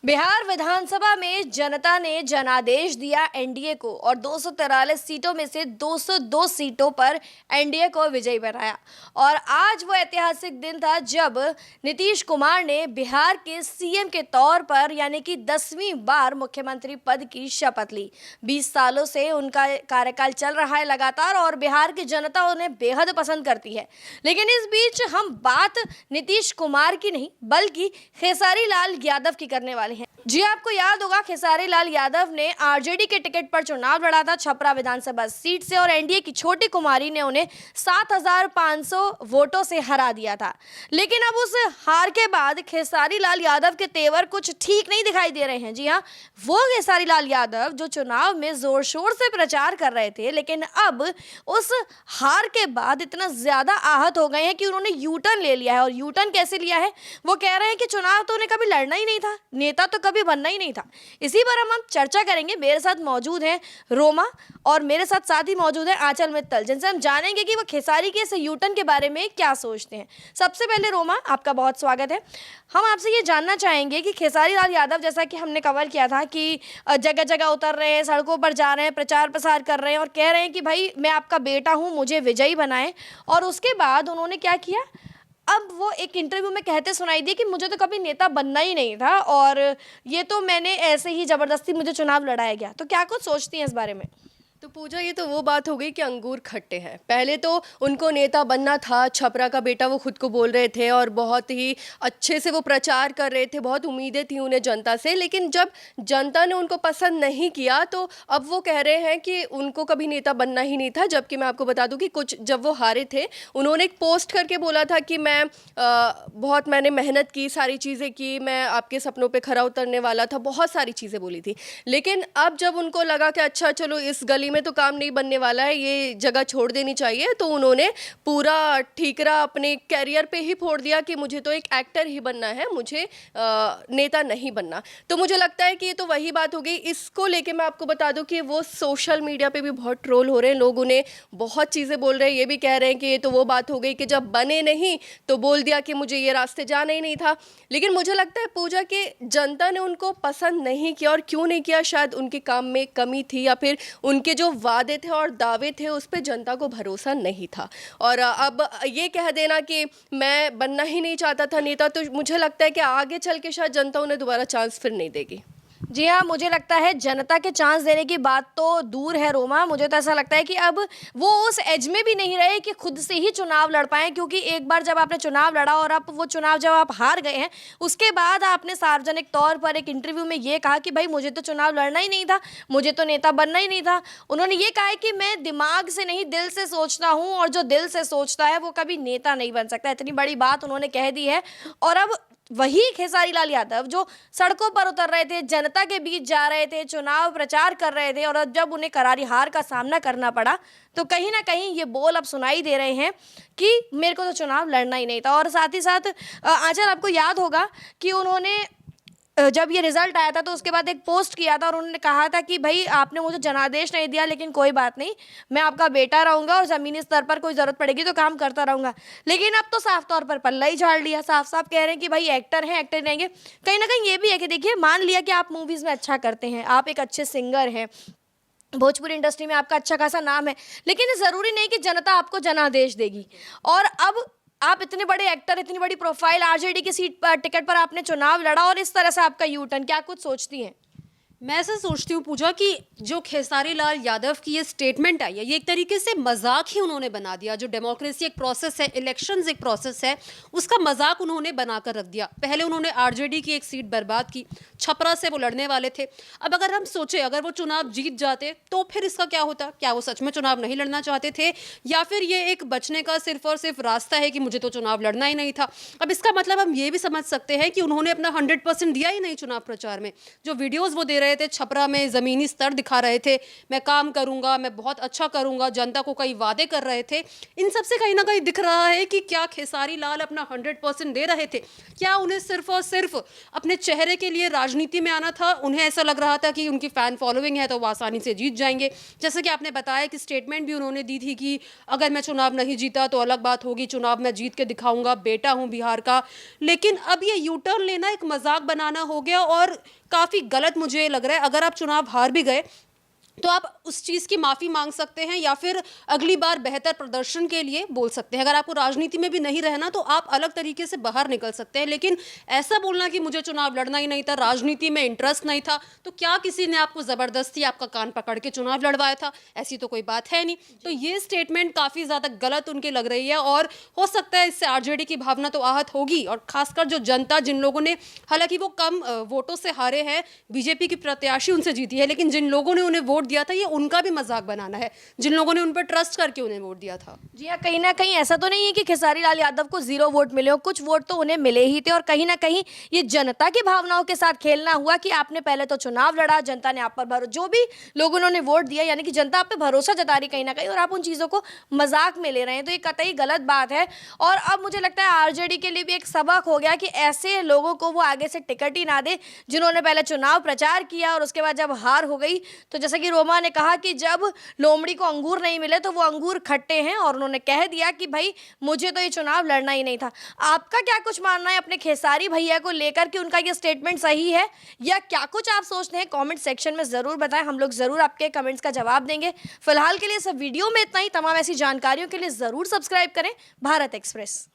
बिहार विधानसभा में जनता ने जनादेश दिया एनडीए को और 243 सीटों में से 202 सीटों पर एनडीए को विजयी बनाया। और आज वो ऐतिहासिक दिन था जब नीतीश कुमार ने बिहार के सीएम के तौर पर यानी कि 10वीं बार मुख्यमंत्री पद की शपथ ली। 20 सालों से उनका कार्यकाल चल रहा है लगातार और बिहार की जनता उन्हें बेहद पसंद करती है। लेकिन इस बीच हम बात नीतीश कुमार की नहीं बल्कि खेसारी लाल यादव की करने वाले हैं। जी आपको याद होगा खेसारी लाल यादव ने आरजेडी के टिकट पर चुनाव लड़ा था छपरा विधानसभा सीट से और एनडीए की छोटी कुमारी ने उन्हें 7,500 वोटों से हरा दिया था। लेकिन अब उस हार के बाद खेसारी लाल यादव के तेवर कुछ ठीक नहीं दिखाई दे रहे हैं। जी हाँ, वो खेसारी लाल यादव जो चुनाव में जोर शोर से प्रचार कर रहे थे लेकिन अब उस हार के बाद इतना ज्यादा आहत हो गए हैं कि उन्होंने यू टर्न ले लिया है। और यू टर्न कैसे लिया है? वो कह रहे हैं कि चुनाव तो उन्हें कभी लड़ना ही नहीं था, नेता तो कभी बनना ही नहीं था। इसी पर हम चर्चा करेंगे। मेरे साथ मौजूद हैं रोमा और मेरे साथ ही मौजूद है आंचल मित्तल, जिनसे हम जानेंगे कि वो खेसारी के इस यू टर्न के बारे में क्या सोचते हैं। सबसे पहले रोमा, आपका बहुत स्वागत है। हम आपसे ये जानना चाहेंगे कि खेसारी लाल यादव, जैसा कि हमने कवर किया था कि जगह जगह उतर रहे हैं, सड़कों पर जा रहे हैं, प्रचार प्रसार कर रहे हैं और कह रहे हैं कि भाई मैं आपका बेटा हूँ, मुझे विजयी बनाएं। और उसके बाद उन्होंने क्या किया, अब वो एक इंटरव्यू में कहते सुनाई दिए कि मुझे तो कभी नेता बनना ही नहीं था और ये तो मैंने ऐसे ही ज़बरदस्ती मुझे चुनाव लड़ाया गया। तो क्या कुछ सोचती हैं इस बारे में? तो पूजा, ये तो वो बात हो गई कि अंगूर खट्टे हैं। पहले तो उनको नेता बनना था, छपरा का बेटा वो खुद को बोल रहे थे और बहुत ही अच्छे से वो प्रचार कर रहे थे, बहुत उम्मीदें थी उन्हें जनता से। लेकिन जब जनता ने उनको पसंद नहीं किया तो अब वो कह रहे हैं कि उनको कभी नेता बनना ही नहीं था। जबकि मैं आपको बता दूं कि कुछ जब वो हारे थे उन्होंने एक पोस्ट करके बोला था कि मैंने मेहनत की, सारी चीज़ें की, मैं आपके सपनों पर खरा उतरने वाला था, बहुत सारी चीज़ें बोली थी। लेकिन अब जब उनको लगा कि अच्छा चलो इस गली में तो काम नहीं बनने वाला है, ये जगह छोड़ देनी चाहिए, तो उन्होंने पूरा ठीकरा अपने कैरियर पे ही फोड़ दिया कि मुझे तो एक एक्टर ही बनना है, मुझे नेता नहीं बनना। तो मुझे लगता है कि ये तो वही बात हो गई। इसको लेके मैं आपको बता दूं कि वो सोशल मीडिया पे भी बहुत ट्रोल हो रहे हैं, लोग उन्हें बहुत चीज़ें बोल रहे हैं। ये भी कह रहे हैं कि ये तो वो बात हो गई कि जब बने नहीं तो बोल दिया कि मुझे ये रास्ते जाना ही नहीं था। लेकिन मुझे लगता है पूजा कि जनता ने उनको पसंद नहीं किया। और क्यों नहीं किया? शायद उनके काम में कमी थी या फिर उनके जो वादे थे और दावे थे उस पे जनता को भरोसा नहीं था। और अब ये कह देना कि मैं बनना ही नहीं चाहता था नेता, तो मुझे लगता है कि आगे चल के शायद जनता उन्हें दोबारा चांस फिर नहीं देगी। जी हाँ, मुझे लगता है जनता के चांस देने की बात तो दूर है रोमा। मुझे तो ऐसा लगता है कि अब वो उस एज में भी नहीं रहे कि खुद से ही चुनाव लड़ पाएं, क्योंकि एक बार जब आपने चुनाव लड़ा और अब वो चुनाव जब आप हार गए हैं उसके बाद आपने सार्वजनिक तौर पर एक इंटरव्यू में ये कहा कि भाई मुझे तो चुनाव लड़ना ही नहीं था, मुझे तो नेता बनना ही नहीं था। उन्होंने ये कहा है कि मैं दिमाग से नहीं दिल से सोचता हूँ और जो दिल से सोचता है वो कभी नेता नहीं बन सकता। इतनी बड़ी बात उन्होंने कह दी है। और अब वही खेसारी लाल यादव जो सड़कों पर उतर रहे थे, जनता के बीच जा रहे थे, चुनाव प्रचार कर रहे थे और अब जब उन्हें करारी हार का सामना करना पड़ा तो कहीं ना कहीं ये बोल अब सुनाई दे रहे हैं कि मेरे को तो चुनाव लड़ना ही नहीं था। और साथ ही साथ आंचल, आपको याद होगा कि उन्होंने जब ये रिजल्ट आया था तो उसके बाद एक पोस्ट किया था और उन्होंने कहा था कि भाई आपने मुझे जनादेश नहीं दिया लेकिन कोई बात नहीं, मैं आपका बेटा रहूंगा और ज़मीनी स्तर पर कोई ज़रूरत पड़ेगी तो काम करता रहूंगा। लेकिन अब तो साफ तौर पर पल्ला ही झाड़ लिया, साफ साफ कह रहे हैं कि भाई एक्टर हैं, एक्टर रहेंगे। कहीं ना कहीं ये भी है कि देखिए, मान लिया कि आप मूवीज़ में अच्छा करते हैं, आप एक अच्छे सिंगर हैं, भोजपुरी इंडस्ट्री में आपका अच्छा खासा नाम है, लेकिन ज़रूरी नहीं कि जनता आपको जनादेश देगी। और अब आप इतने बड़े एक्टर, इतनी बड़ी प्रोफाइल, आरजेडी की सीट पर टिकट पर आपने चुनाव लड़ा और इस तरह से आपका यू टर्न, क्या कुछ सोचती हैं? मैं ऐसा सोचती हूँ पूजा कि जो खेसारी लाल यादव की ये स्टेटमेंट आई है ये एक तरीके से मजाक ही उन्होंने बना दिया। जो डेमोक्रेसी एक प्रोसेस है, इलेक्शंस एक प्रोसेस है, उसका मजाक उन्होंने बनाकर रख दिया। पहले उन्होंने आरजेडी की एक सीट बर्बाद की, छपरा से वो लड़ने वाले थे। अब अगर हम सोचे अगर वो चुनाव जीत जाते तो फिर इसका क्या होता? क्या वो सच में चुनाव नहीं लड़ना चाहते थे या फिर ये एक बचने का सिर्फ और सिर्फ रास्ता है कि मुझे तो चुनाव लड़ना ही नहीं था? अब इसका मतलब हम ये भी समझ सकते हैं कि उन्होंने अपना 100% दिया ही नहीं चुनाव प्रचार में। जो वीडियोज़ वो दे रहे थे, छपरा में ज़मीनी स्तर दिखा रहे थे, मैं काम करूंगा, मैं बहुत अच्छा करूंगा, जनता को कई वादे कर रहे थे। इन सब से कहीं ना कहीं दिख रहा है कि क्या खेसारी लाल अपना 100% दे रहे थे? क्या उन्हें सिर्फ और सिर्फ अपने चेहरे के लिए राजनीति में आना था? उन्हें ऐसा लग रहा था कि उनकी फ़ैन फॉलोइंग है तो वो आसानी से जीत जाएंगे। जैसे कि आपने बताया कि स्टेटमेंट भी उन्होंने दी थी कि अगर मैं चुनाव नहीं जीता तो अलग बात होगी, चुनाव मैं जीत के दिखाऊंगा, बेटा हूं बिहार का। लेकिन अब ये यू टर्न लेना एक मजाक बनाना हो गया और काफ़ी गलत मुझे लग रहा है। अगर आप चुनाव हार भी गए तो आप उस चीज़ की माफ़ी मांग सकते हैं या फिर अगली बार बेहतर प्रदर्शन के लिए बोल सकते हैं। अगर आपको राजनीति में भी नहीं रहना तो आप अलग तरीके से बाहर निकल सकते हैं। लेकिन ऐसा बोलना कि मुझे चुनाव लड़ना ही नहीं था, राजनीति में इंटरेस्ट नहीं था, तो क्या किसी ने आपको ज़बरदस्ती आपका कान पकड़ के चुनाव लड़वाया था? ऐसी तो कोई बात है नहीं। तो ये स्टेटमेंट काफ़ी ज़्यादा गलत उनकी लग रही है और हो सकता है इससे आरजेडी की भावना तो आहत होगी। और खासकर जो जनता, जिन लोगों ने, हालांकि वो कम वोटों से हारे हैं, बीजेपी की प्रत्याशी उनसे जीती है, लेकिन जिन लोगों ने उन्हें वोट दिया था ये उनका भी मजाक बनाना है, जिन लोगों ने उन पर ट्रस्ट करके उन्हें वोट दिया था। जी हाँ, कहीं ना कहीं ऐसा तो नहीं है कि खेसारी लाल यादव को 0 वोट मिले हो, कुछ वोट तो उन्हें मिले ही थे। और कहीं ना कहीं ये जनता की भावनाओं के साथ खेलना हुआ कि आपने पहले तो चुनाव लड़ा, जनता ने आप पर भरोसा, जो भी लोगों ने वोट दिया, यानी कि जनता आप पे भरोसा जता रही कहीं ना कहीं, और आप उन चीज़ों को मजाक में ले रहे हैं, तो ये कतई गलत बात है। और अब मुझे लगता है आरजेडी के लिए भी एक सबक हो गया कि ऐसे लोगों को वो आगे से टिकट ही ना दे जिन्होंने पहले चुनाव प्रचार किया और उसके बाद जब हार हो गई तो जैसे कि रोमा ने कहा कि जब लोमड़ी को अंगूर नहीं मिले तो वो अंगूर खट्टे हैं, और उन्होंने कह दिया कि भाई मुझे तो ये चुनाव लड़ना ही नहीं था। आपका क्या कुछ मानना है अपने खेसारी भैया को लेकर कि उनका ये स्टेटमेंट सही है या क्या कुछ आप सोचते हैं? कमेंट सेक्शन में ज़रूर बताएं, हम लोग ज़रूर आपके कमेंट्स का जवाब देंगे। फिलहाल के लिए सब वीडियो में इतना ही। तमाम ऐसी जानकारियों के लिए ज़रूर सब्सक्राइब करें भारत एक्सप्रेस।